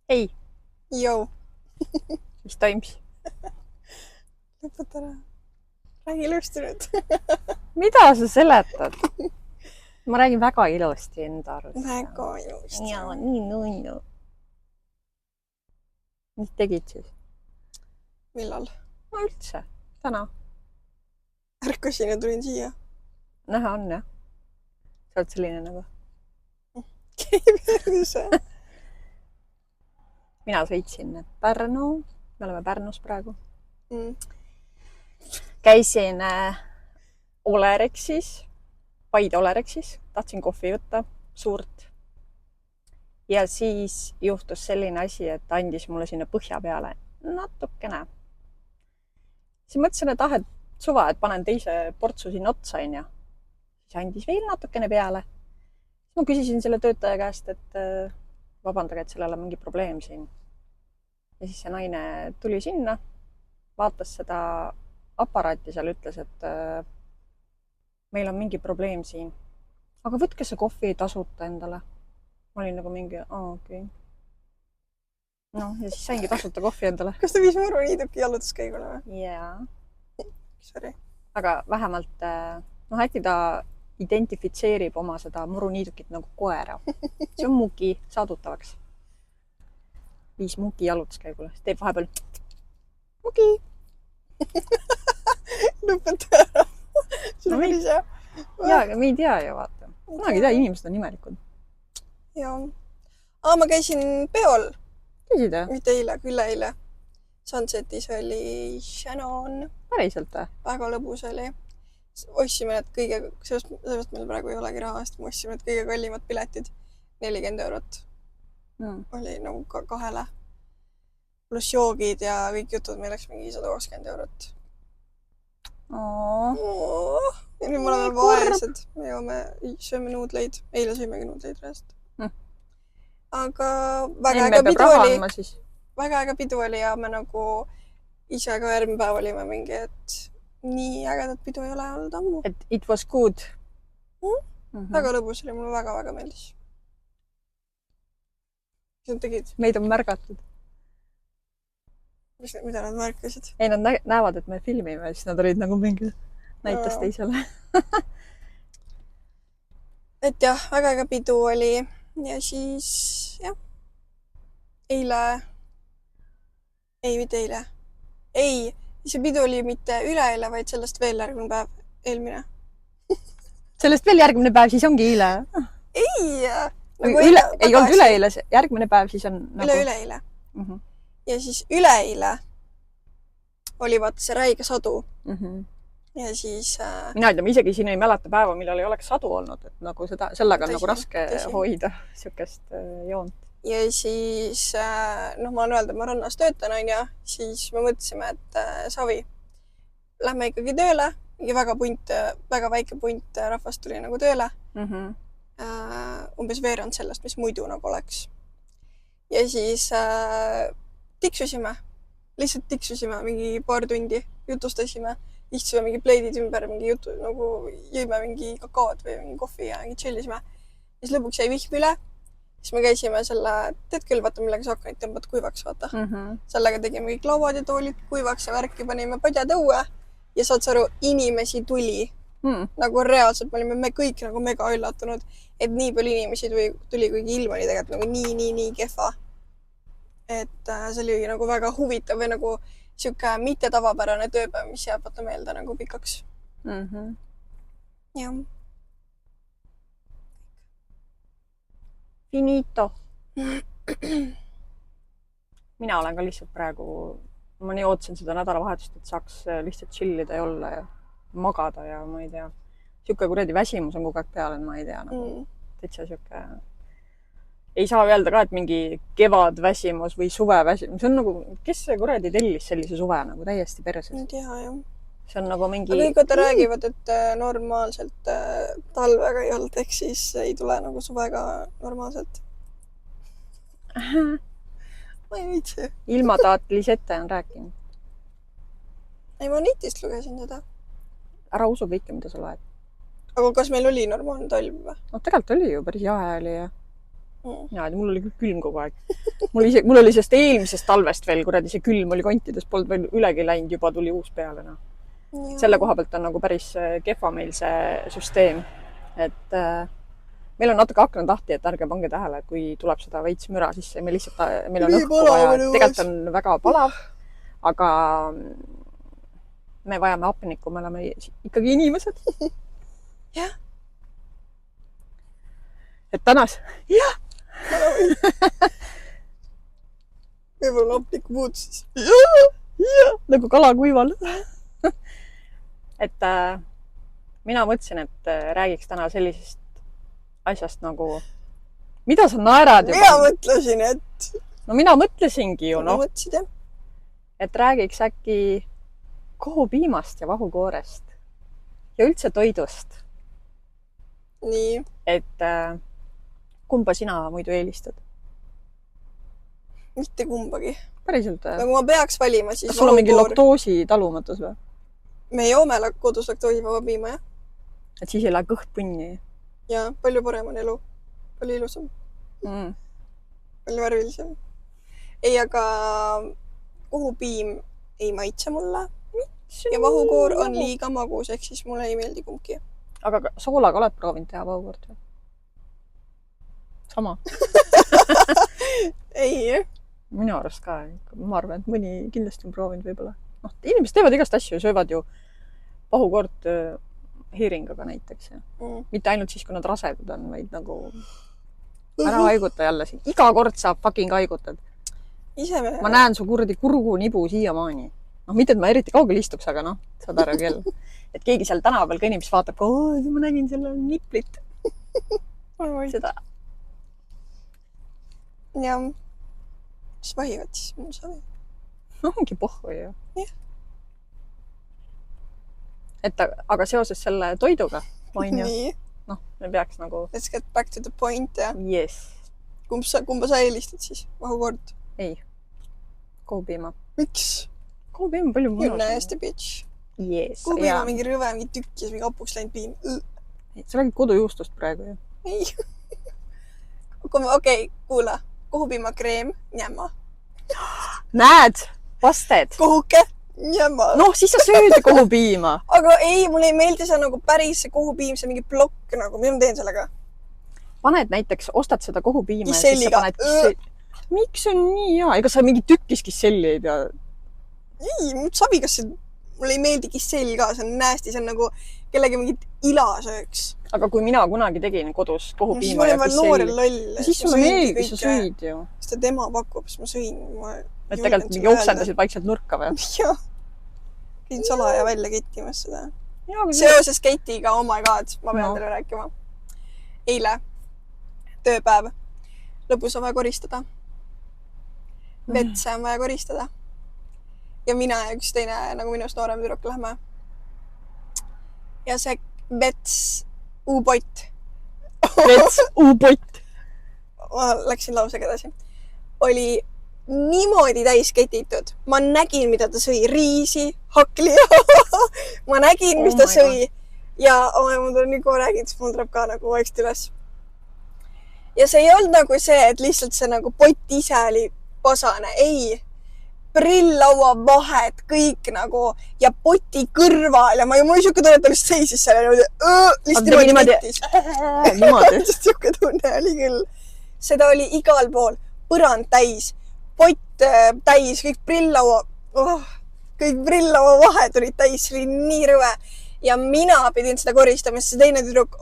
Hei, Jou, mis toimus? lõpeta ära. Räägi ilusti nüüd. Mida sa seletad? Ma räägin väga ilusti enda arust. Väga ilusti. Jaa, nii nunnu. Mis tegid siis? Millal? No üldse, täna. Ärkasin ja tulin siia. Näha on jah. Sa oled selline nagu. Perse. Mina sõitsin Pärnu. Me oleme Pärnus praegu. Käisin Olerexis, Paide Olerexis. Tahtsin kohvi võtta, suurt. Ja siis juhtus selline asi, et andis mulle sinna põhja peale natukene. Siis mõtlesin, et suva, et panen teise portsu sinna otsa, onju. Siis andis veel natukene peale. Ma küsisin selle töötaja käest, et vabandage, et sellel on mingi probleem siin. Ja siis see naine tuli sinna, vaatas seda aparaati seal, ütles, et meil on mingi probleem siin. Aga võtke see kohvi tasuta endale. Ma olin nagu mingi, okei. No, ja siis saingi tasuta kohvi endale. Kas ta viis muru niiduki jalutuskäigule või? Jaa. Sorry. Aga vähemalt, äkki ta identifitseerib oma seda muruniidukit nagu koera. See on muki saadutavaks. Viis muki jalutuskäigule. Siis teeb vahepeal muki. Lõpeta ära. See on päris hea. Jaa, aga me ei tea ju, vaata. Kunagi ei tea, inimesed on imelikud. Jaa. Ma käisin peol. Käisid jah? Mitte eile, küll eile. Sunsetis oli Shannon. Päriselt või? Väga lõbus oli. Ostsime need kõige, sellest meil praegu ei olegi raha, sest me ostsime need kõige kallimad piletid. 40 eurot. Oli nagu kahele. Plus joogid ja kõik jutud, meil läks mingi 120 eurot. Ja nüüd me oleme vaesed. Me sööme nuudleid. Eile sõimegi nuudleid reast. Aga väga äge pidu oli. Väga äge pidu oli ja me nagu ise ka järgmine päev olime mingi, et nii ägedat pidu ei ole olnud ammu. Et it was good. Väga lõbus oli, mulle väga-väga meeldis. Mis nad tegid? Meid on märgatud. Mida nad märkasid? Ei, nad näevad, et me filmime, siis nad olid nagu mingi näitas teisele. Et jah, väga äge pidu oli ja siis jah. Eile. Ei, mitte eile. Ei, see pidu oli mitte üleeile, vaid sellest veel järgmine päev, eelmine. Sellest veel järgmine päev, siis ongi eile. Ei! Ei olnud üleeile, järgmine päev siis on nagu... Üleeile. Ja siis üleeile oli vaata see räige sadu. Ja siis... Mina ütleme, isegi siin ei mäleta päeva, millal ei oleks sadu olnud, et nagu sellega on nagu raske hoida siukest joont. Ja siis, ma olen öelnud, et ma rannas töötan, ja siis me mõtlesime, et Savi, lähme ikkagi tööle. Väga väike punt rahvast tuli nagu tööle. Umbes veerand sellest, mis muidu nagu oleks. Ja siis lihtsalt tiksusime mingi paar tundi, jutustasime, istusime mingi pleidid ümber, mingi jutu, nagu jõime mingi kakaod või mingi kohvi ja mingi tšellisime. Ja siis lõpuks jäi vihm üle. Siis me käisime selle, teed küll, vaata, millega sa aknaid tõmbad kuivaks, vaata. Sellega tegime kõik lauad ja toolid kuivaks ja värki panime padjad õue. Ja saad sa aru, inimesi tuli. Nagu reaalselt me kõik nagu mega üllatunud, et nii palju inimesi tuli, kuigi ilm oli tegelikult nagu nii kehva. Et see oli nagu väga huvitav või nagu siuke mitte tavapärane tööpäev, mis jääb vaata meelde nagu pikaks. Jah. Finito. Mina olen ka lihtsalt praegu, ma nii ootsin seda nädalavahetust, et saaks lihtsalt chillida ja olla ja magada ja ma ei tea. Siuke kuradi väsimus on kogu aeg peal, et ma ei tea. Täitsa siuke... Ei saa öelda ka, et mingi kevadväsimus või suveväsimus. See on nagu, kes see kuradi tellis sellise suve nagu täiesti perses? Ei tea, jah. See on nagu mingi... Aga kõik räägivad, et normaalselt talvega ei olnud, ehk siis ei tule nagu suvega normaalselt. Ma ei viitsi. Ilmataatlis ette on rääkinud. Ei, ma netist lugesin seda. Ära usu kõike, mida sa loed. Aga kas meil oli normaalne talv või? No tegelikult oli ju, päris jahe oli ja... ja mul oli külm kogu aeg. Mul oli sellest eelmisest talvest veel kuradi see külm oli kontides, polnud veel ülegi läinud, juba tuli uus peale. No. Selle koha pealt on nagu päris kehva meil see süsteem. Et meil on natuke aknad lahti, et ärge pange tähele, kui tuleb seda veits müra sisse. Meil on õhku vaja, tegelikult on väga palav, aga me vajame hapnikku, me oleme ikkagi inimesed. Jah. Et tänas. Jah. Võib-olla hapnikku puud siis. Jah. Nagu kala kuival. Et mina mõtlesin, et räägiks täna sellisest asjast nagu, mida sa naerad? Mina mõtlesin, et... No mina mõtlesingi ju, noh. Mõtlesid, jah? Et räägiks äkki kohupiimast ja vahukoorest ja üldse toidust. Nii. Et kumba sina muidu eelistad? Mitte kumbagi. Päriselt? Nagu ma peaks valima, siis sul on mingi laktoosi talumatus või? Me joome kodus laktoosivaba piima, jah. Et siis ei lähe kõht punni? Ja palju parem on elu. Palju ilusam. Palju värvilisem. Ei, aga kohupiim ei maitse mulle. Ja vahukoor on liiga magus, ehk siis mulle ei meeldi kumbki. Aga soolaga oled proovinud teha vahukoort või? Sama? Ei. Minu arust ka. Ma arvan, et mõni kindlasti on proovinud võib-olla. No, inimesed teevad igast asju ja söövad ju vahukoort hiiringaga näiteks. Mitte ainult siis, kui nad rasedad on, vaid nagu ära haiguta jälle siin. Iga kord saab fucking haigutad. Ma näen su kurdi kurgunibu siiamaani. No, mitte, et ma eriti kaugel istuks, aga noh, saad aru küll. Et keegi seal tänaval kõnnib, siis vaatab, ma nägin selle niplit. Seda. Ja, mis vahivad siis mul savi? No, ongi pohhu ju. Jah. Et aga seoses selle toiduga, on ju? Nii. Noh, me peaks nagu... Let's get back to the point, jah. Yes. Kumba sa eelistad siis? Vahukoort? Ei. Kohupiima. Miks? Kohupiima palju mõnus. You nasty bitch. Yes. Kohupiima mingi rõve, mingi tükkis, mingi hapuks läinud piim. Sa räägid kodujuustust praegu ju. Ei. Okei, kuula. Kohupiima kreem, njäma. Näed, vasted. Kohuke, njäma. Noh, siis sa sööd kohupiima. Aga ei, mulle ei meeldi see nagu päris see kohupiim, see mingi plokk nagu. Mida ma teen sellega? Paned näiteks, ostad seda kohupiima Kisselliga. ja siis sa paned Miks on nii hea? Ega sa mingi tükkis kisselli ei pea? Ei, savi, kas see... Mulle ei meeldi kissell ka, see on nästi, see on nagu kellegi mingit ila sööks. Aga kui mina kunagi tegin kodus kohupiima ja kisselli, siis sulle meeldi, sa sõid ju. Siis ta tema pakub, siis ma sõin. Et tegelikult mingi oksendasid vaikselt nurka või? Jah. Käin salaja välja kettimas seda. Seoses ketiga, oh my god, ma pean teile rääkima. Eile, tööpäev, lõpus on vaja koristada. Vetse on vaja koristada. Ja mina ja üks teine nagu minust noorem tüdruk lähme. Ja see vets U-pott. Vets U-pott. Ma läksin lausega edasi. Oli niimoodi täis ketitud. Ma nägin, mida ta sõi. Riisi, hakli. Ma nägin, mis ta sõi. Ja mul tuleb nii kohe räägin, siis mul tuleb ka nagu vaikselt üles. Ja see ei olnud nagu see, et lihtsalt see nagu pott ise oli pasane. Ei. Prill-laua vahed, kõik nagu ja poti kõrval ja ma ei suke tunne, et ta lihtsalt seisis seal lihtsalt niimoodi kettis. Niimoodi. Suke tunne oli küll. Seda oli igal pool. Põrand täis, pott täis, kõik prill-laua vahed olid täis, see oli nii rõve. Ja mina pidin seda koristama, sest see teine tüdruk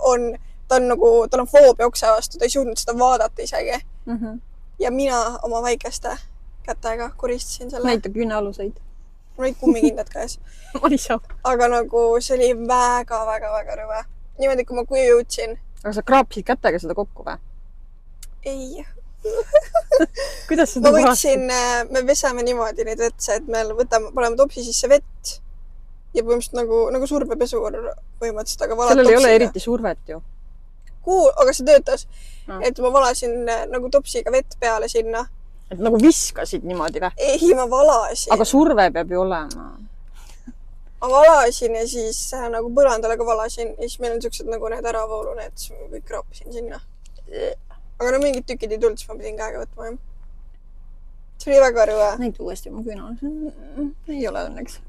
tal on foobia okse vastu, ta ei suutnud seda vaadata isegi. Ja mina oma väikeste kätega koristasin selle. Näitab künnealuseid. Mul olid kummikindad käes. Aga nagu see oli väga rõve. Niimoodi, kui ma kuju jõudsin. Aga sa kraapisid kätega seda kokku või? Ei. Kuidas seda võtsin, me vesame niimoodi neid vetse, et me paneme topsi sisse vett. Ja põhimõtteliselt nagu survepesugur põhimõtteliselt, aga valad sellel ei ole eriti survet ju. Aga see töötas. Et ma valasin nagu topsiga vett peale sinna. Et nagu viskasid niimoodi või? Ei, ma valasin. Aga surve peab ju olema. Ma valasin ja siis nagu põrandale ka valasin. Ja siis meil on siuksed nagu need äravoolu, need kõik kraapisin sinna. aga no mingid tükid ei tulnud, siis ma pidin käega võtma, jah. See oli väga rõve. Näita uuesti mu küünal. Ei ole õnneks.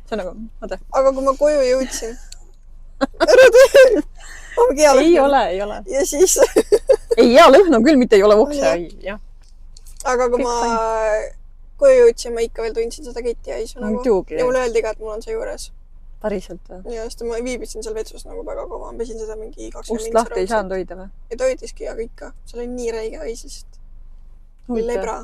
See on nagu, vaata. Aga kui ma koju jõudsin. Ära tee! Ei ole. Ja siis... Ei, hea lõhn on küll, mitte ei ole vokse. Jah. Aga kui ma koju jõudsin, ma ikka veel tundsin seda keti haisu nagu. Ja mulle öeldi ka, et mul on see juures. Päriselt või? Ja sest ma viibisin seal vetsus nagu väga kaua. Ma pesin seda mingi 20 Ust lahti ei saanud hoida või? Ja ta hoidiski, aga ikka. See oli nii räige hais lihtsalt. Lebra.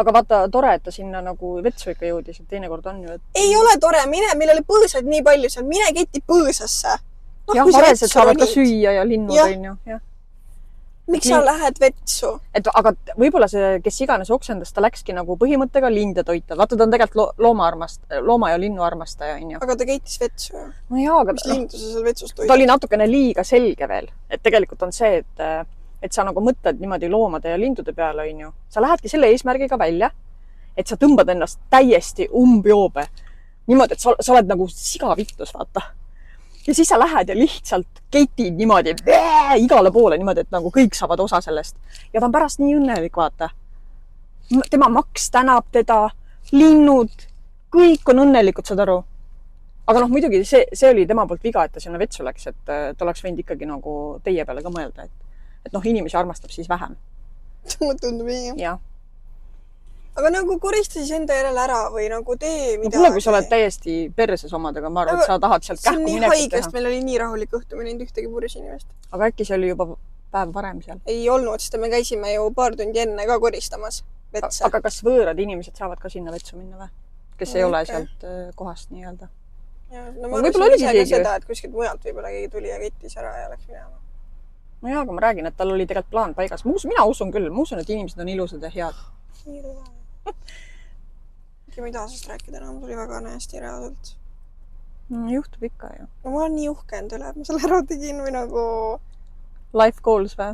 Aga vaata, tore, et ta sinna nagu vetsu ikka jõudis, et teinekord on ju, et... Ei ole tore, mine, meil oli põõsad nii palju seal, mine keti põõsasse. Jah, varesed saavad ka süüa ja linnud on ju, jah. Miks sa lähed vetsu? Et aga võib-olla see, kes iganes oksendas, ta läkski nagu põhimõttega linde toita. Vaata, ta on tegelikult looma ja linnu armastaja, on ju. Aga ta keitis vetsu. No jaa, aga... Mis lindu sa seal vetsus toidad? Ta oli natukene liiga selge veel. Et tegelikult on see, et sa nagu mõtled niimoodi loomade ja lindude peale, on ju. Sa lähedki selle eesmärgiga välja, et sa tõmbad ennast täiesti umbjoobe. Niimoodi, et sa oled nagu sigavittus, vaata. Ja siis sa lähed ja lihtsalt keitid niimoodi igale poole niimoodi, et nagu kõik saavad osa sellest. Ja ta on pärast nii õnnelik, vaata. Tema Max tänab teda, linnud, kõik on õnnelikud, saad aru. Aga noh, muidugi see oli tema poolt viga, et ta sinna vetsu läks, et ta oleks võinud ikkagi nagu teie peale ka mõelda, et noh, inimesi armastab siis vähem. Mulle tundub nii, jah. Aga nagu korista siis enda järele ära või nagu tee midagi. Kuule, kui sa oled täiesti perses omadega, ma arvan, et sa tahad sealt kähku minekut teha. See on nii haigest, meil oli nii rahulik õhtu, meil ei olnud ühtegi purjus inimest. Aga äkki see oli juba päev varem seal? Ei olnud, sest me käisime ju paar tundi enne ka koristamas vetsa. Aga kas võõrad inimesed saavad ka sinna vetsu minna või? Kes ei ole sealt kohast nii-öelda? No ma arvasin ise ka seda, et kuskilt mujalt võib-olla keegi tuli ja kettis ära ja läks minema. No jaa, aga ma räägin, et tal oli tegelikult plaan paigas. Mina usun küll, ma usun, et inimesed on ilusad ja head. Ma ei taha sest rääkida enam, tuli väga näesti reaalselt. Juhtub ikka ju. No ma olen nii uhke enda üle, et ma selle ära tegin või nagu... Life goals või?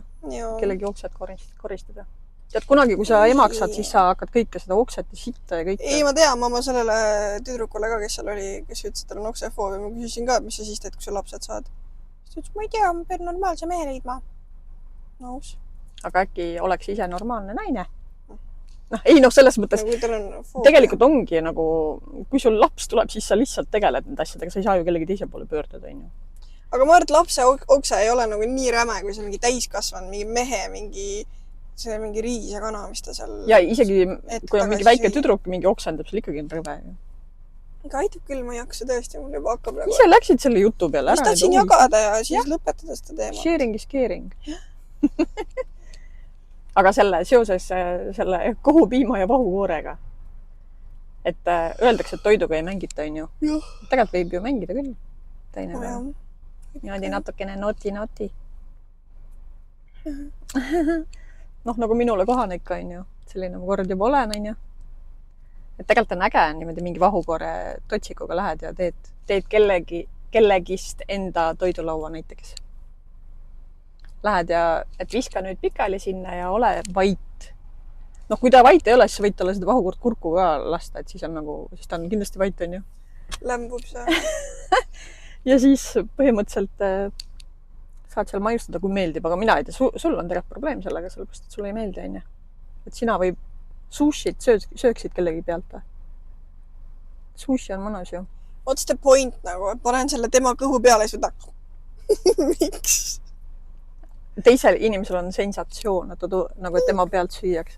Kellegi okset koristada. Tead, kunagi, kui sa emaks saad, siis sa hakkad kõike seda okset ja sitta ja kõike. Ei, ma tean, ma sellele tüdrukule ka, kes seal oli, kes ütles, et tal on oksefoobi. Ma küsisin ka, mis sa siis teed, kui sa lapsed saad. Siis ütles, ma ei tea, ma pean normaalse mehe leidma. Nõus. Aga äkki oleks ise normaalne naine? Noh, ei noh, selles mõttes, nagu tegelikult ongi nagu, kui sul laps tuleb, siis sa lihtsalt tegeled nende asjadega, sa ei saa ju kellegi teise poole pöörduda, on ju. Aga ma arvan, et lapse okse ei ole nagu nii räme, kui see mingi täiskasvanud, mingi mehe, mingi riis ja kana, mis ta seal... Ja isegi, kui on mingi väike tüdruk, mingi oksendab, seal ikkagi on rõve. Aga aitab küll, ma ei jaksa tõesti, mul juba hakkab nagu... Ise läksid selle jutu peale ära. Mis tahtsin jagada ja siis lõpetada seda teema. Sharing is caring. Aga seoses selle kohupiima ja vahukoorega. Et öeldakse, et toiduga ei mängita, on ju. Tegelikult võib ju mängida küll. Teine päev. Niimoodi natukene noti. Noh, nagu minule kohane ikka, on ju. Selline kord juba olen, on ju. Et tegelikult on äge, niimoodi mingi vahukoore totsikuga lähed ja teed kellegist enda toidulaua näiteks. Lähed ja, et viska nüüd pikali sinna ja ole vait. Noh, kui ta vait ei ole, siis võid talle seda vahukoort kurku ka lasta, et siis ta on kindlasti vait, on ju. Lämbub see. Ja siis põhimõtteliselt saad seal maiustada, kui meeldib, aga mina ei tea, sul on tegelikult probleem sellega, sellepärast, et sulle ei meeldi, on ju. Et sina võib sushit sööksid kellegi pealt või? Sushi on mõnus ju. What's the point nagu, et panen selle tema kõhu peale ja siis miks? Teisel inimesel on sensatsioon, nagu et tema pealt süüaks.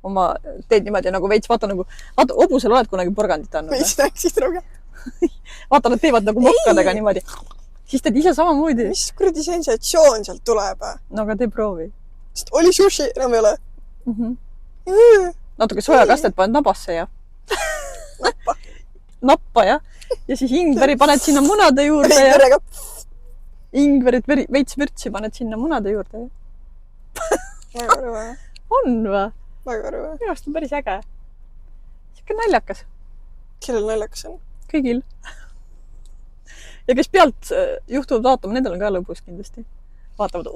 Oma teed niimoodi nagu veits, vaata, hobusel oled kunagi porgandit andnud. Mis näeksid rohkem? Vaata, nad teevad nagu mokkadega niimoodi. Siis teed ise samamoodi. Mis kuradi sensatsioon sealt tuleb? No aga tee proovi. Sest oli sushi, enam ei ole. Natuke sojakastet paned nabasse ja... Nappa, jah. Ja siis ingveri paned sinna munade juurde ja... Ingverit veits vürtsi paned sinna munade juurde. Väga rõve. On või? Väga rõve. Minu arust on päris äge. Siuke naljakas. Kellel naljakas on? Kõigil. Ja kes pealt juhtuvad vaatama, nendel on ka lõbus kindlasti. Vaatavad,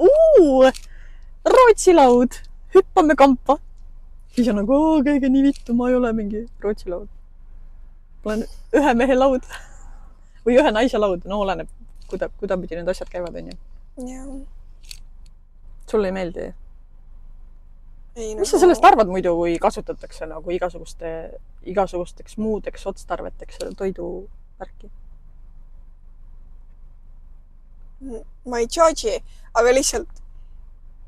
Rootsi laud, hüppame kampa. Siis on nagu, kõige nii vittu, ma ei ole mingi Rootsi laud. Ma olen ühe mehe laud. Või ühe naise laud, no oleneb. Kuidas pidi need asjad käivad, on ju? Jah. Sulle ei meeldi? Mis sa sellest arvad muidu, kui kasutatakse nagu igasugusteks muudeks otstarveteks toiduvärki? Ma ei charge'i, aga lihtsalt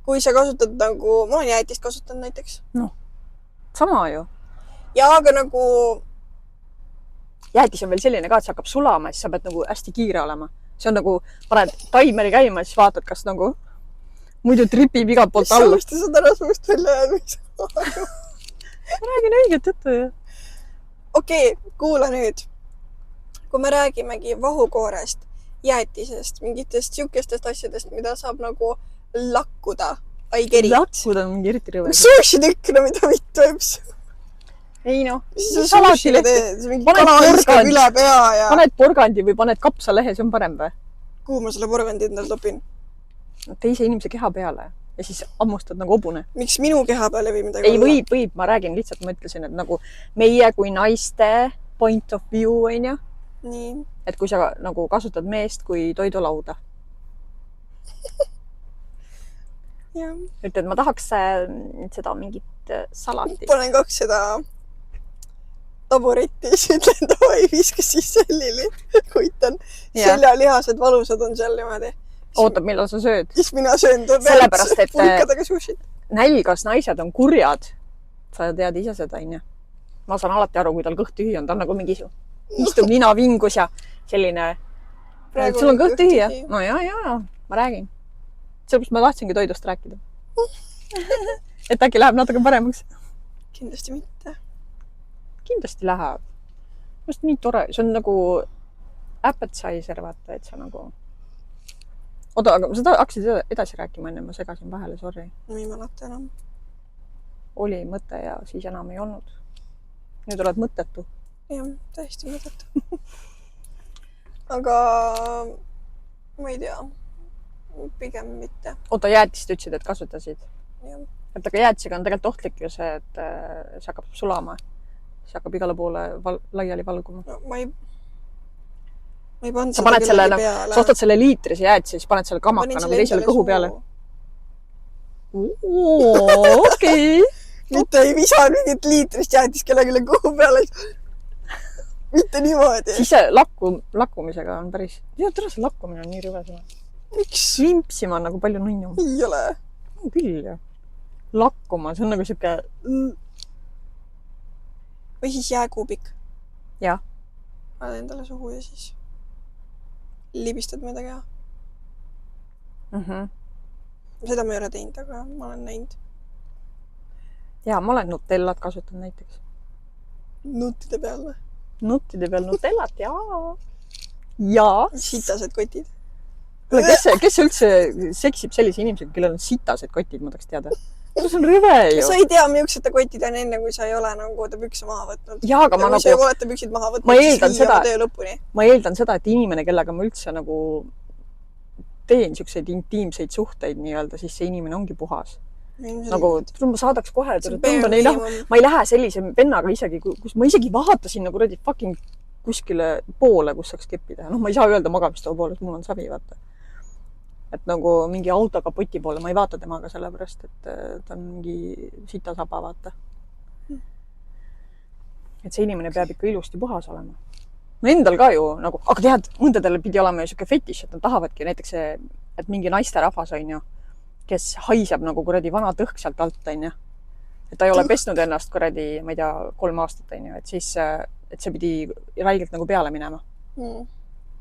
kui sa kasutad nagu, ma olen jäätist kasutanud näiteks. Noh, sama ju. Ja aga nagu... Jäätis on veel selline ka, et see hakkab sulama, siis sa pead nagu hästi kiire olema. See on nagu, paned taimeri käima, siis vaatad, kas nagu muidu tripib igalt poolt alla. Mis sa täna suust välja jääd? Ma räägin õiget juttu ju. Okei, kuula nüüd. Kui me räägimegi vahukoorest, jäätisest, mingitest siukestest asjadest, mida saab nagu lakkuda. Ai kerit. Lakkuda on mingi eriti rõve. Sushi tükk, no mida vittu õips. Ei noh. Sushile teed, see mingi kala iskab üle pea ja... Paned porgandi või paned kapsalehe, see on parem või? Kuhu ma selle porgandi endal topin? Teise inimese keha peale ja siis ammustad nagu hobune. Miks minu keha peale või midagi olla? Ei, võib. Ma räägin lihtsalt, ma ütlesin, et nagu meie kui naiste point of view, on ju? Nii. Et kui sa nagu kasutad meest kui toidulauda. Ütled, ma tahaks seda mingit salatit. Panen 2 seda taburetti, siis ütlen, davai, viska siis sellili. Kuitan. Seljalihased valusad on seal niimoodi. Ootab, millal sa sööd? Siis mina söön sellepärast, et pulkadega sushit. Nälgas naised on kurjad. Sa tead ise seda, on ju. Ma saan alati aru, kui tal kõht tühi on. Ta on nagu mingi istub nina vingus ja selline... Sul on kõht tühi, jah? No jaa, ma räägin. Sellepärast ma tahtsingi toidust rääkida. Et äkki läheb natuke paremaks. Kindlasti mitte. Kindlasti läheb. Just nii tore. See on nagu appetizer, vaata, et sa nagu... Oota, aga sa hakkasid edasi rääkima enne, ma segasin vahele, sorry. No ei mäleta enam. Oli mõte ja siis enam ei olnud. Nüüd oled mõttetu. Jah, täiesti mõttetu. Aga ma ei tea. Pigem mitte. Oota, jäätist ütlesid, et kasutasid? Jah. Et aga jäätisega on tegelikult ohtlik ju see, et see hakkab sulama. See hakkab igale poole laiali valguma. No, ma ei pannud seda kellegi peale. Sa ostad selle liitrise jäätise, siis paned selle kamaka nagu teisele kõhu peale. Okei. Mitte ei visa mingit liitrist jäätist kellegi kõhu peale. Mitte niimoodi. Siis see lakkumisega on päris... Ja tere, see lakkumine on nii rüve sõna. Miks? Limpsima on nagu palju nunnum. Ei ole. Küll, jah. Lakkuma, see on nagu siuke... Või siis jääkuubik. Jah. Paned endale suhu ja siis libistad midagi ja. Seda ma ei ole teinud, aga ma olen näinud. Jaa, ma olen Nutellat kasutanud näiteks. Nuttide peal või? Nuttide peal Nutellat, jaa. Jaa. Sitased kotid. Kes üldse seksib sellise inimesega, kellel on sitased kotid, ma tahaks teada? See on rüve ju. Sa ei tea, millised ta kotid on enne, kui sa ei ole nagu ta pükse maha võtnud. Jaa, aga ma nagu... Kui sa ei ole ta püksid maha võtnud, siis ma eeldan seda, et inimene, kellega ma üldse nagu teen siukseid intiimseid suhteid nii-öelda, siis see inimene ongi puhas. Nagu, ma saadaks kohe, ma ei lähe sellise vennaga isegi, kus ma isegi vaatasin nagu fucking kuskile poole, kus saaks keppi teha. Ma ei saa öelda magamistoa poole, et mul on savi, vaata. Et nagu mingi auto kapoti poole, ma ei vaata temaga sellepärast, et ta on mingi sitasaba, vaata. Et see inimene peab ikka ilusti puhas olema. No endal ka ju, nagu, aga tead, mõndadele pidi olema ju siuke fetiš, et nad tahavadki näiteks see, et mingi naisterahvas on ju, kes haiseb nagu kuradi vana tõhk sealt alt, on ju. Et ta ei ole pesnud ennast kuradi, ma ei tea, 3 aastat, on ju, et siis, et see pidi räigelt nagu peale minema.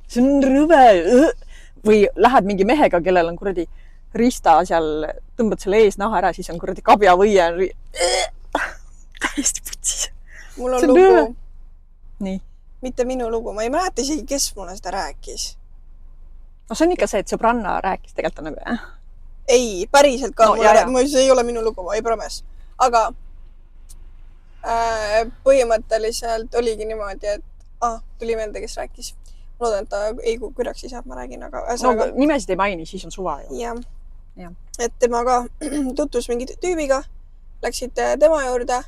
See on rõve. Või lähed mingi mehega, kellel on kuradi rista seal, tõmbad selle ees naha ära, siis on kuradi kabjavõie. Täiesti putsis. Mul on lugu. Nii. Mitte minu lugu. Ma ei mäleta isegi, kes mulle seda rääkis. No see on ikka see, et sõbranna rääkis tegelikult nagu, Ei, päriselt ka. See ei ole minu lugu, ei promes. Aga põhimõtteliselt oligi niimoodi, et tuli meelde, kes rääkis. Loodan, et ta ei kurjaks siis, ma räägin, aga... No nimesid ei maini, siis on suva ju. Jah. Et temaga tutvus mingi tüübiga, läksid tema juurde,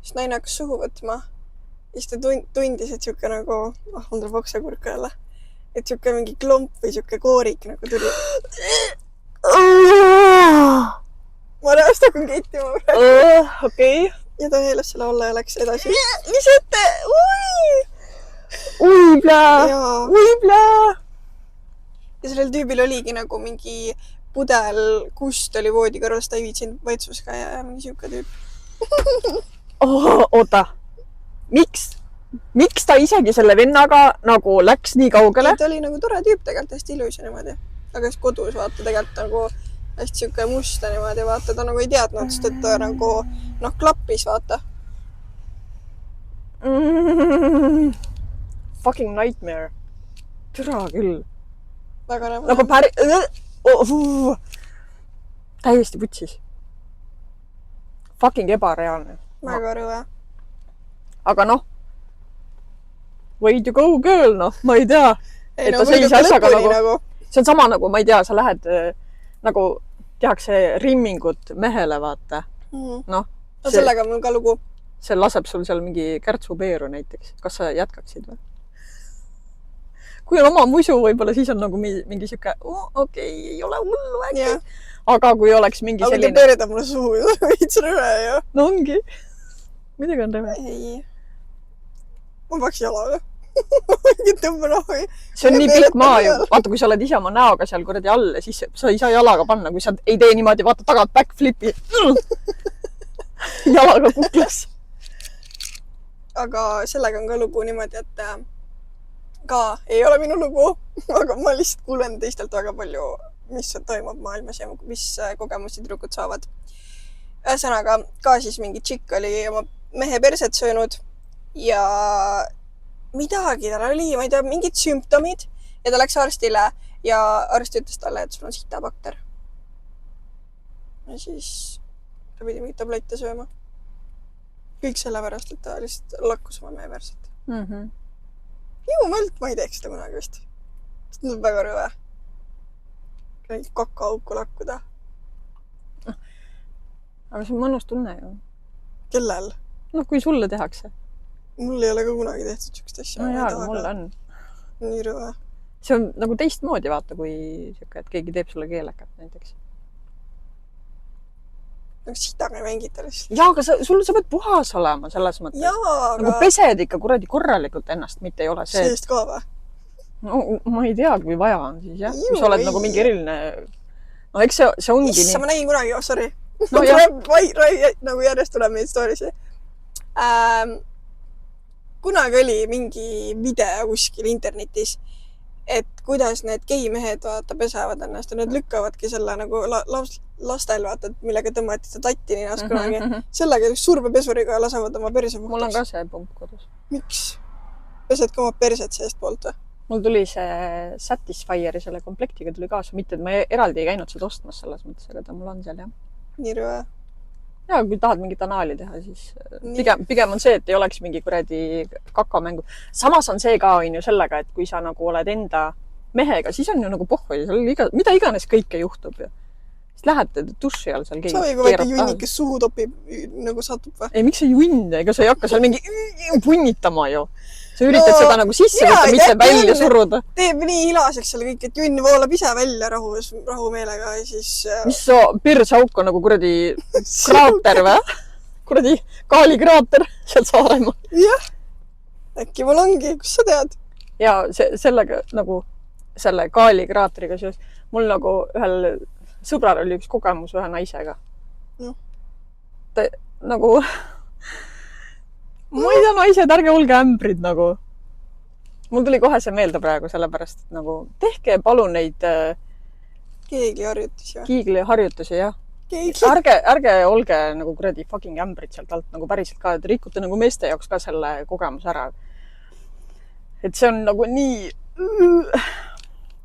siis naine hakkas suhu võtma. Siis ta tundis, et siuke nagu... mul tuleb oksakurka jälle. Et siuke mingi klomp või siuke koorik nagu tuli. Ma näen, ta hakkan kettima praegu. Okei. Ja ta heelas selle alla ja läks edasi. Mis ette? Uiblaa! Jaa. Uiblaa! Ja sellel tüübil oligi nagu mingi pudel kust oli voodi kõrval, ta ei viitsinud vaitsuska ja mingi siuke tüüp. Oota. Miks ta isegi selle vennaga nagu läks nii kaugele? Ta oli nagu tore tüüp tegelikult, hästi ilus ja niimoodi. Aga siis kodus vaata tegelikult nagu hästi siuke musta niimoodi vaata, ta nagu ei teadnud, sest et ta nagu klappis vaata. Fucking nightmare. Türa küll. Väga näma. Nagu täiesti putsis. Fucking ebareaalne. Väga rõve. Aga noh, way to go girl, noh, ma ei tea. Ei, no muidugi lõpuni nagu. See on sama nagu, ma ei tea, sa lähed nagu tehakse rimmingut mehele, vaata. Noh. Sellega on mul ka lugu. See laseb sul seal mingi kärtsupeeru näiteks. Kas sa jätkaksid või? Kui on oma musu, võib-olla siis on nagu mingi siuke, okei, ei ole hullu äkki. Aga kui oleks mingi selline... Aga te pereda mulle suu, viits rõve ju. No ongi. Midagi on rõve. Ei. Ma peaks jalaga. Tõmbanahui. See on nii pikk maa ju. Vaata, kui sa oled ise oma näoga seal kuradi all, siis sa ei saa jalaga panna, kui sa ei tee niimoodi, vaata tagant backflipi. Jalaga kuklas. Aga sellega on ka lugu niimoodi, et ka ei ole minu lugu, aga ma lihtsalt kuulen teistelt väga palju, mis toimub maailmas ja mis kogemusi tüdrukud saavad. Ühesõnaga, ka siis mingi tšikk oli oma mehe perset söönud ja midagi tal oli, ma ei tea, mingid sümptomid ja ta läks arstile ja arst ütles talle, et sul on sitabakter. Ja siis ta pidi mingit tablette sööma. Kõik sellepärast, et ta lihtsalt lakkus oma mehe perset. Jumalt, ma ei teeks seda kunagi vist. See on väga rõve. Kakaauku lakkuda. Aga see on mõnus tunne ju. Kellel? No kui sulle tehakse. Mul ei ole ka kunagi tehtud siukest asja. No jaa, aga mul on. Nii rõve. See on nagu teistmoodi vaata, kui siuke, et keegi teeb sulle keelekat näiteks. Nagu sidaga ei mängita lihtsalt. Jaa, aga sa pead puhas olema selles mõttes. Jaa, aga... Nagu pesed ikka kuradi korralikult ennast, mitte ei ole see... Seest ka või? No ma ei tea, kui vaja on siis jah. Kui sa oled nagu mingi eriline... No eks see ongi Issa, nii... ma nägin kunagi, sorry. No, nagu järjest tuleb meid storysi. Kunagi oli mingi video kuskil internetis, et kuidas need geimehed vaata pesevad ennast ja need lükkavadki selle nagu lastel vaata, millega tõmmati seda tatti ninast kunagi. Sellega survepesuriga lasevad oma perse puhtas. Mul on ka see punkt kodus. Miks? Pesed ka oma perset seest poolt või? Mul tuli see Satisfyeri selle komplektiga tuli kaasa, mitte et ma eraldi ei käinud seda ostmas selles mõttes, aga ta mul on seal jah. Nii rõve. Ja kui tahad mingit anaali teha, siis pigem on see, et ei oleks mingi kuradi kakamängu. Samas on see ka on ju sellega, et kui sa nagu oled enda mehega, siis on ju nagu pohhoid, mida iganes kõike juhtub ju. Siis lähete duši all seal keegi. Sa või kui väike junnik, kes suhu topib, nagu satub või? Ei, miks see junn? Ega sa ei hakka seal mingi punnitama ju. Sa üritad seda nagu sisse võtta, mitte välja suruda. Teeb nii hilaseks seal kõik, et junn voolab ise välja rahumeelega ja siis... Mis persauk on nagu kuradi kraater või? Kuradi kaalikraater seal Saaremaa. Jah. Äkki mul ongi, kus sa tead? Ja sellega nagu selle kaalikraateriga seos. Mul nagu ühel sõbral oli üks kogemus ühe naisega. No. Ta nagu... Ma ei tea, naised, ärge olge ämbrid nagu. Mul tuli kohe see meelde praegu sellepärast, et nagu tehke palun neid Kiigliharjutusi või? Kiigliharjutusi, jah. Ärge olge nagu kuradi fucking ämbrid sealt alt nagu päriselt ka, et rikute nagu meeste jaoks ka selle kogemus ära. Et see on nagu nii...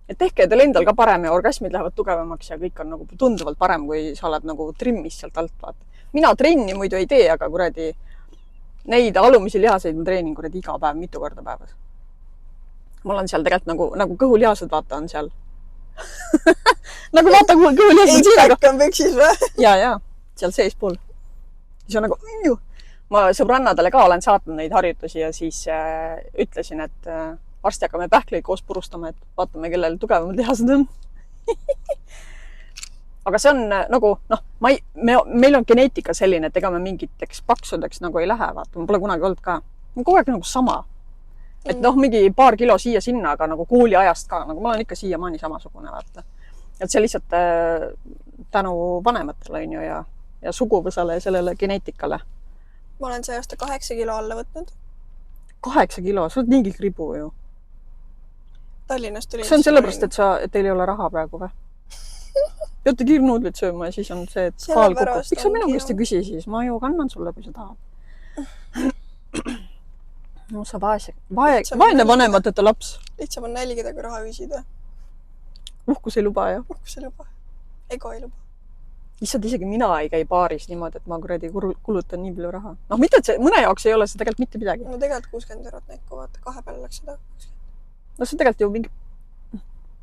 Et tehke teil endal ka parem ja orgasmid lähevad tugevamaks ja kõik on nagu tunduvalt parem, kui sa oled nagu trimmis sealt alt. Vaata. Mina trenni muidu ei tee, aga kuradi neid alumisi lihaseid ma treenin kuradi iga päev, mitu korda päevas. Mul on seal tegelikult nagu kõhulihased vaata on seal. Nagu vaata kõhulihased on siin. Ikk on püksis või? Ja, seal sees pool. Siis on nagu, ma sõbrannadele ka olen saatnud neid harjutusi ja siis ütlesin, et varsti hakkame pähkleid koos purustama, et vaatame, kellel tugevamad lihased on. aga see on nagu, meil on geneetika selline, et ega me mingiteks paksudeks nagu ei lähe, vaata, ma pole kunagi olnud ka. Kogu aeg nagu sama. Et mingi paar kilo siia-sinna, aga nagu kooliajast ka, nagu ma olen ikka siiamaani samasugune, vaata. Et see lihtsalt tänu vanematele on ju ja suguvõsale ja sellele geneetikale. Ma olen see aasta 8 kilo alla võtnud. 8 kilo? Sa oled niigi kribu ju. Tallinnast tuli. See on sellepärast, et teil ei ole raha praegu või? Peate kiirnuudlit sööma ja siis on see, et kaal kukub. Miks sa minu käest ei küsi siis? Ma ju kannan sulle, kui sa tahad. No sa vaene vanemateta laps. Lihtsam on nälgida, kui raha küsida. Uhkus ei luba, jah? Uhkus ei luba. Ego ei luba. Issand, isegi mina ei käi baaris niimoodi, et ma kuradi kulutan nii palju raha. Mitte, et see mõne jaoks ei ole see tegelikult mitte midagi. No tegelikult 60 € näkku, vaata, 2 peale läks 160. No see tegelikult ju mingi,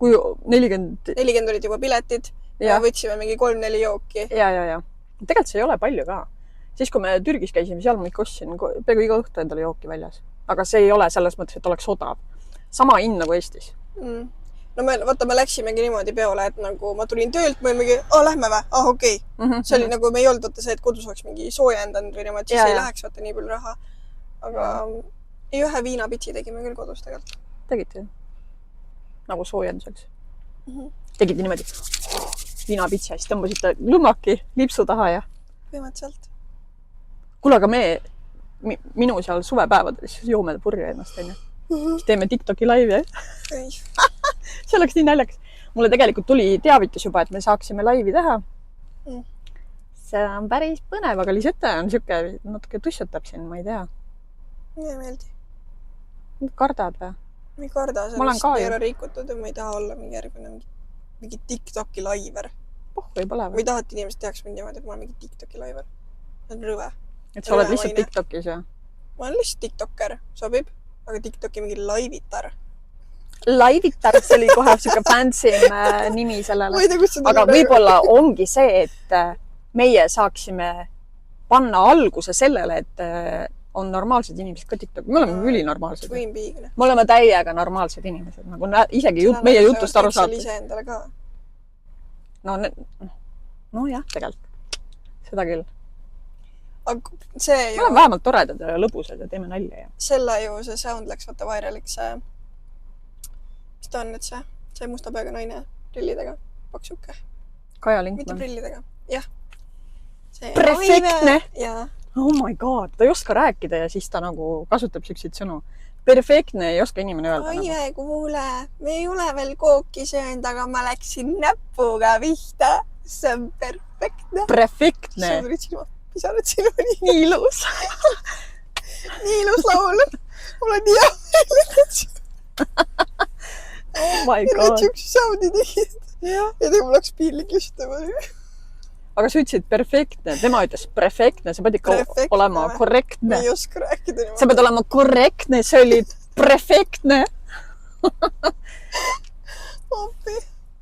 kui 40... 40 olid juba piletid ja võtsime mingi 3-4 jooki. Ja. Tegelikult see ei ole palju ka. Siis, kui me Türgis käisime, seal ma ikka ostsin peaaegu iga õhtu endale jooki väljas. Aga see ei ole selles mõttes, et oleks odav. Sama hind nagu Eestis. No me läksimegi niimoodi peole, et nagu ma tulin töölt, ma olin mingi, lähme või? Okei. See oli nagu, me ei olnud see, et kodus oleks mingi soojendanud või niimoodi, siis ei läheks vaata nii palju raha. Aga ühe viinapitsi tegime küll kodus tegelikult. Tegite? Nagu soojenduseks? Tegite niimoodi viinapitsi ja siis tõmbasite lõmmaki lipsu taha ja? Põhimõtteliselt. Kuule, aga minu seal suvepäevadel siis joome purja ennast, enne. Siis teeme TikToki laivi, see oleks nii naljakas. Mulle tegelikult tuli teavitus juba, et me saaksime laivi teha. See on päris põnev, aga Lisette on siuke natuke tussutab siin, ma ei tea. Mulle ei meeldi. Kardad või? Ma ei karda, sellest ei ole rikutud ja ma ei taha olla mingi TikToki laiver. Või pole või? Või tahad, et inimesed tehaks mind niimoodi, et ma olen mingi TikToki laiver. See on rõve. Et sa oled lihtsalt TikTokis, jah? Ma olen lihtsalt TikToker, sobib, aga TikToki mingi laivitar. Laivitar, see oli kohe siuke fansim nimi sellele. Ma ei tea, kus seda aga võib-olla ongi see, et meie saaksime panna alguse sellele, et on normaalsed inimesed ka TikTok. Me oleme ülinormaalsed. Me oleme täiega normaalsed inimesed. Nagu isegi meie jutust aru saab. Ise endale ka. No jah, tegelikult. Seda küll. Aga see ju... Me oleme vähemalt toredad ja lõbusad ja teeme nalja. Selle ju see sound läks vaata vairaliks see... Mis ta on nüüd see? See musta peaga naine prillidega. Paksuke. Kaja Linkmann. Mitte prillidega. Jah. Perfektne! Jaa. Oh my god, ta ei oska rääkida ja siis ta nagu kasutab siukseid sõnu. Perfektne ei oska inimene öelda. Aive, kuule, me ei ole veel kooki söönud, aga ma läksin näpuga vihta. See on perfektne. Perfektne. See tulid silmad, pisarad silmani. Nii ilus. Nii ilus laul. Mul on nii hea meeled. Oh my god. Need siukse sound'i tegid. Ja tegelikult mul läks piinlik lihtsalt. Aga sa ütlesid perfektne, tema ütles perfektne, sa pead ikka olema korrektne. Ma ei oska rääkida niimoodi. Sa pead olema korrektne, see oli perfektne. Appi.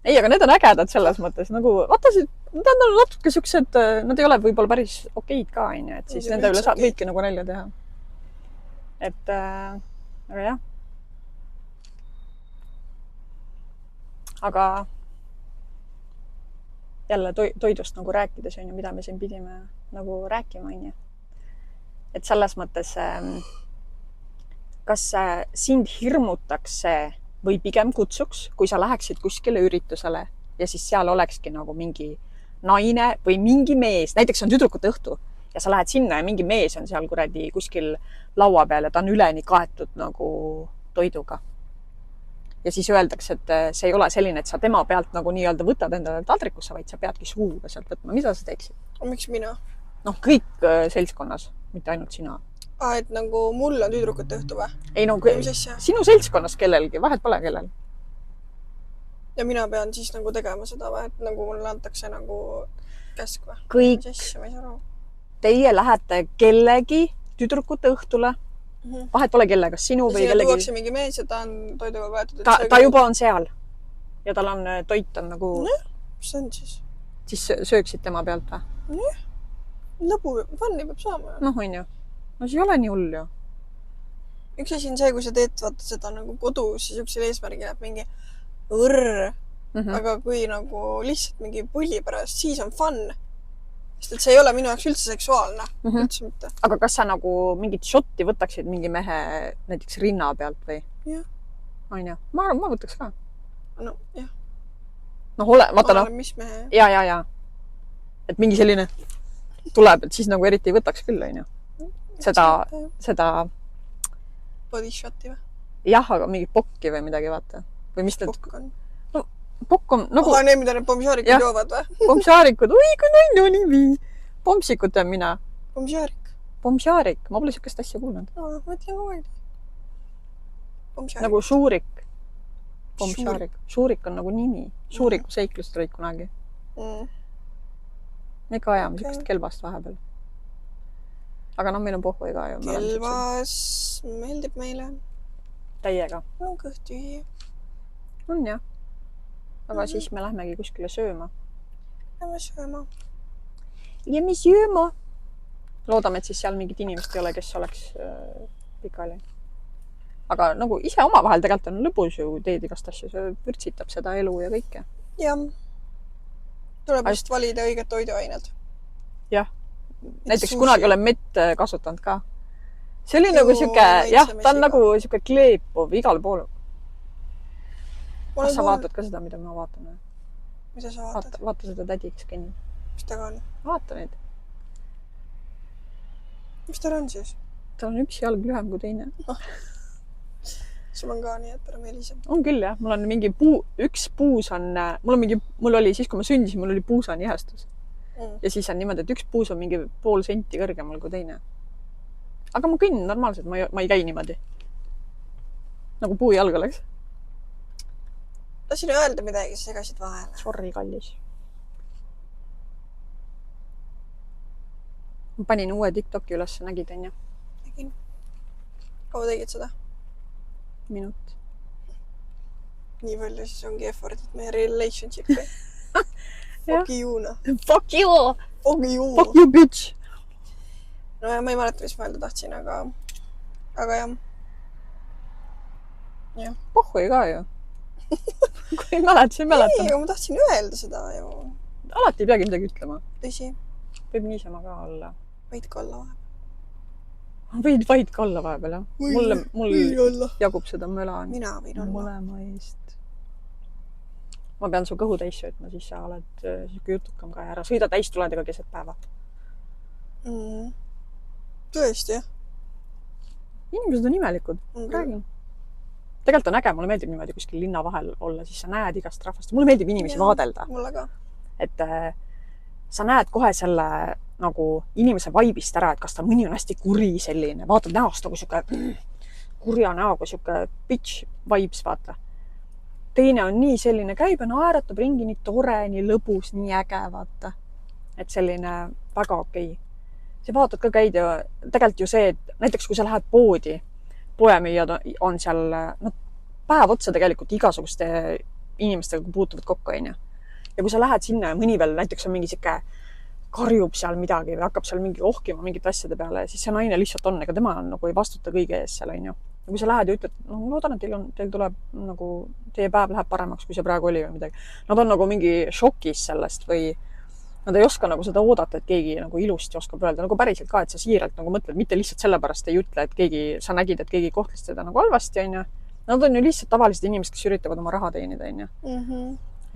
Ei, aga need on ägedad selles mõttes. Nagu, vaata, nad on natuke siuksed, nad ei ole võib-olla päris okeid ka, et siis nende üle võidki nagu nalja teha. Et, aga jah. Aga jälle toidust nagu rääkides, mida me siin pidime nagu rääkima. Et selles mõttes, kas sind hirmutakse või pigem kutsuks, kui sa läheksid kuskile üritusele ja siis seal olekski nagu mingi naine või mingi mees, näiteks on tüdrukute õhtu ja sa lähed sinna ja mingi mees on seal kuradi kuskil laua peal ja ta on üleni kaetud nagu toiduga. Ja siis öeldakse, et see ei ole selline, et sa tema pealt nagu nii-öelda võtad endale taldrikusse, vaid sa peadki suuga sealt võtma. Mida sa teeksid? Miks mina? Kõik seltskonnas, mitte ainult sina. Et nagu mul on tüdrukute õhtu või? Ei, no sinu seltskonnas kellelgi, vahet pole kellel. Ja mina pean siis nagu tegema seda või, et nagu mulle antakse nagu käsk või? Kõik. Teie lähete kellegi tüdrukute õhtule. Vahet pole kelle, kas sinu või kellegi... Ja tuuakse mingi mees ja ta on toiduga kaetud. Ta juba on seal. Ja tal on toit on nagu... Mis on siis? Siis sööksid tema pealt või? Lõbu, vanni peab saama. On ju. No see ei ole nii hull ju. Üks asi on see, kui sa teed vaata seda nagu kodus ja siuksel eesmärgil, et mingi õrr aga kui nagu lihtsalt mingi pulli pärast, siis on fun. Sest et see ei ole minu jaoks üldse seksuaalne. Üldse mitte. Aga kas sa nagu mingit šotti võtaksid mingi mehe näiteks rinna pealt või? Jah. On ju? Ma arvan, ma võtaks ka. No, jah. Noh, vaata noh. Mis mehe? Ja. Et mingi selline tuleb, et siis nagu eriti ei võtaks küll, on ju. Seda... Body shoti või? Jah, aga mingi pokki või midagi, vaata. Või mis need... Pokk on? No, pokk on nagu... Need, mida need pomšaarikud joovad või? Pomšaarikud, oi kui naine on nimi. Pomsikut on mina. Pomšaarik? Pomšaarik, ma pole siukest asja kuulnud. No, ma ütlen kogu aeg. Pomšaarik. Nagu Šuurik. Pomšaarik. Šuurik on nagu nimi. Šuuriku seiklust olid kunagi. Me ka ajame siukest kelbast vahepeal. Aga noh, meil on pohhu ka ju. Kelbas meeldib meile. Täiega. On kõht tühi. On jah. Aga siis me lähmegi kuskile sööma. Lähme sööma. Ja me sööma. Loodame, et siis seal mingit inimest ei ole, kes oleks pikali. Aga nagu ise omavahel tegelikult on lõbus ju teed igast asju. See vürtsitab seda elu ja kõike. Jah. Tuleb just valida õiget toiduained. Jah. Näiteks kunagi olen mett kasutanud ka. See oli nagu siuke, jah, ta on nagu siuke kleepuv igal pool. Kas sa vaatad ka seda, mida ma vaatan? Mida sa vaatad? Vaata seda tädi, kes kõnnib. Mis ta ka on? Vaata neid. Mis tal on siis? Tal on üks jalg lühem kui teine. Sul on ka nii, et ära meelise. On küll jah. Mul on mingi üks puus on, mul oli siis, kui ma sündisin, mul oli puusanihestus. Ja siis on niimoodi, et üks puus on mingi pool senti kõrgemal kui teine. Aga ma kõnnin normaalselt, ma ei käi niimoodi. Nagu puujalg oleks. Tahtsin öelda midagi, sa segasid vahele. Sorry, kallis. Ma panin uue TikToki üles, nägid, on ju? Nägin. Kaua tegid seda? Minut. Nii palju siis ongi effortit meie relationshipi. Fuck you, noh. Fuck you! Fuck you! Fuck you, bitch! No ja ma ei mäleta, mis ma öelda tahtsin, aga jah. Jah. Pohhu ka ju. Kui ei mäleta, siis ei mäleta. Ei, aga ma tahtsin öelda seda ju. Alati ei peagi midagi ütlema. Tõsi. Võib niisama ka olla. Võid ka olla vahepeal. Võid ka olla vahepeal, jah. Mul jagub seda möla. Mina võin olla. Mõlema eest. Ma pean su kõhu täis söötma, siis sa oled siuke jutukam ka ja ära sõida täistuledega keset päeva. Tõesti, jah? Inimesed on imelikud. Räägin. Tegelikult on äge, mulle meeldib niimoodi kuskil linna vahel olla, siis sa näed igast rahvast. Mulle meeldib inimesi vaadelda. Mulle ka. Et sa näed kohe selle nagu inimese vaibist ära, et kas ta mõni on hästi kuri selline. Vaatad näost nagu siuke kurja näoga, siuke bitch vibes, vaata. Teine on nii selline käib ja naeratab ringi nii tore, nii lõbus, nii äge, vaata. Et selline väga okei. See vaatad ka käid ja tegelikult ju see, et näiteks kui sa lähed poodi, poemüüjad on seal päev otsa tegelikult igasuguste inimestega puutuvad kokku, on ju. Ja kui sa lähed sinna ja mõni veel näiteks on mingi siuke karjub seal midagi või hakkab seal mingi ohkima mingite asjade peale, siis see naine lihtsalt on, ega tema nagu ei vastuta kõige ees seal, on ju. Ja kui sa lähed ja ütled, no loodan, et teil tuleb nagu, teie päev läheb paremaks, kui see praegu oli või midagi. Nad on nagu mingi šokis sellest või nad ei oska nagu seda oodata, et keegi nagu ilusti oskab öelda. Nagu päriselt ka, et sa siiralt nagu mõtled, mitte lihtsalt sellepärast ei ütle, et sa nägid, et keegi kohtles teda nagu halvasti, on ju. Nad on ju lihtsalt tavalised inimesed, kes üritavad oma raha teenida, on ju.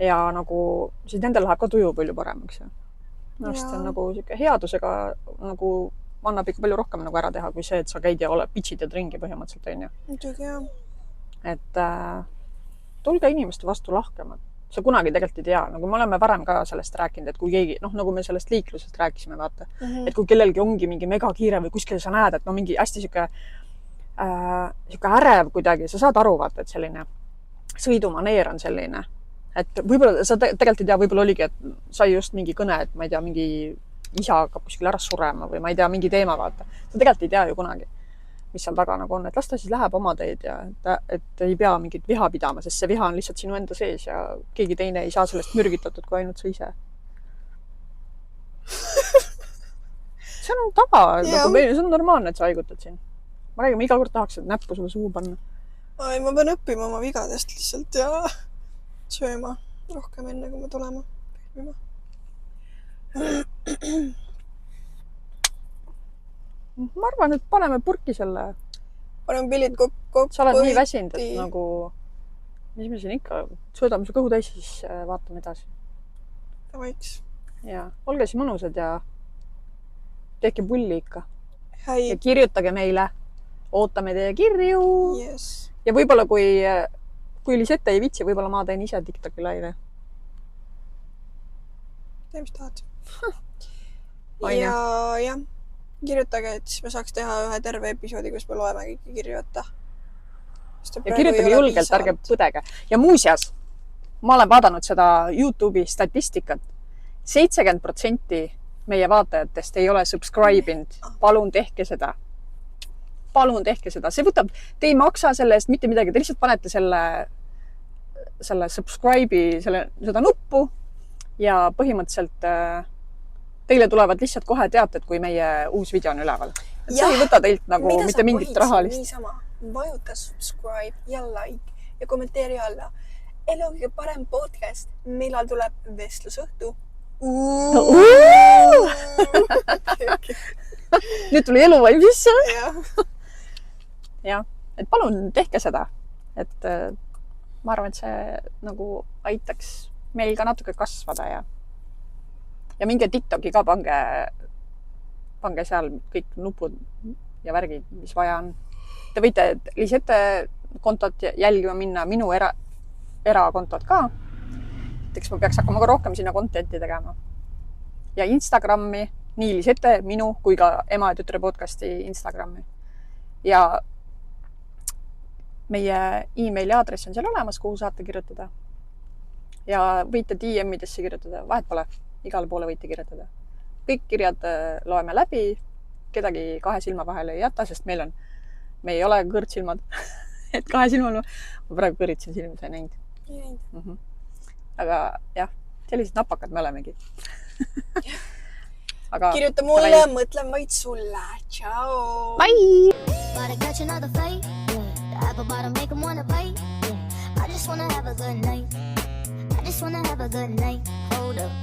Ja nagu siis nendel läheb ka tuju palju paremaks. Minu arust on nagu siuke headusega nagu annab ikka palju rohkem nagu ära teha, kui see, et sa käid ja pitchid ja ringi põhimõtteliselt, on ju. Muidugi, jah. Et tulge inimeste vastu lahkemad. Sa kunagi tegelikult ei tea, nagu me oleme varem ka sellest rääkinud, et kui keegi, nagu me sellest liiklusest rääkisime, vaata, et kui kellelgi ongi mingi mega kiire või kuskil sa näed, et mingi hästi siuke ärev kuidagi, sa saad aru, vaata, et selline sõidumaneer on selline, et võib-olla sa tegelikult ei tea, võib-olla oligi, et sai just mingi kõne, et ma ei tea, mingi isa hakkab kuskil ära surema või ma ei tea, mingi teema, vaata. Sa tegelikult ei tea ju kunagi, mis seal taga nagu on, et las ta siis läheb oma teed ja et ei pea mingit viha pidama, sest see viha on lihtsalt sinu enda sees ja keegi teine ei saa sellest mürgitatud kui ainult sa ise. See on tava, see on normaalne, et sa haigutad siin. Ma räägin, ma iga kord tahaks näppu sulle suhu panna. Ai, ma pean õppima oma vigadest lihtsalt ja sööma. rohkem enne, kui me tuleme filmima. Ma arvan, et paneme purki selle. Paneme pillid kokku. Sa oled nii väsinud, et nagu, mis me siin ikka, söödame su kõhu täis, siis vaatame edasi. Tavaiks. Ja olge siis mõnusad ja tehke pulli ikka. Häi. Ja kirjutage meile. Ootame teie kirju. Yes. Ja võib-olla kui Lisette ei vitsi, võib-olla ma teen ise TikToki laive. Tee, mis tahad. Aine. Ja jah, kirjutage, et siis me saaks teha ühe terve episoodi, kus me loeme kõiki kirju ette. Ja kirjutage julgelt, ärge põdege. Ja muuseas, ma olen vaadanud seda YouTube'i statistikat. 70% meie vaatajatest ei ole subscribinud. Palun tehke seda. Palun tehke seda. See võtab, te ei maksa selle eest mitte midagi. Te lihtsalt panete selle subscribe'i, seda nuppu ja põhimõtteliselt teile tulevad lihtsalt kohe teated, kui meie uus video on üleval. Et see ei võta teilt nagu mitte mingit rahalist. Niisama, vajuta subscribe ja like ja kommenteeri alla. Elu kõige parem podcast, millal tuleb vestlusõhtu. Nüüd tuli eluvaim sisse. Jah, et palun tehke seda. Et ma arvan, et see nagu aitaks meil ka natuke kasvada ja minge TikToki ka pange seal kõik nupud ja värgid, mis vaja on. Te võite Lisette kontot jälgima minna, minu erakontot ka. Eks ma peaks hakkama ka rohkem sinna contenti tegema. Ja Instagrami, nii Lisette, minu kui ka ema ja tütre podcasti Instagrami. Ja meie e-maili aadress on seal olemas, kuhu saate kirjutada. Ja võite DM-idesse kirjutada, vahet pole, igale poole võite kirjutada. Kõik kirjad loeme läbi, kedagi 2 silma vahele ei jäta, sest me ei ole kõrtsilmad. Et 2 silma, ma praegu kõritsin silmi, sa ei näinud. Aga jah, sellised napakad me olemegi. Aga kirjuta mulle, mõtlen vaid sulle. Ciao! Bye! I just wanna have a good night. Hold up.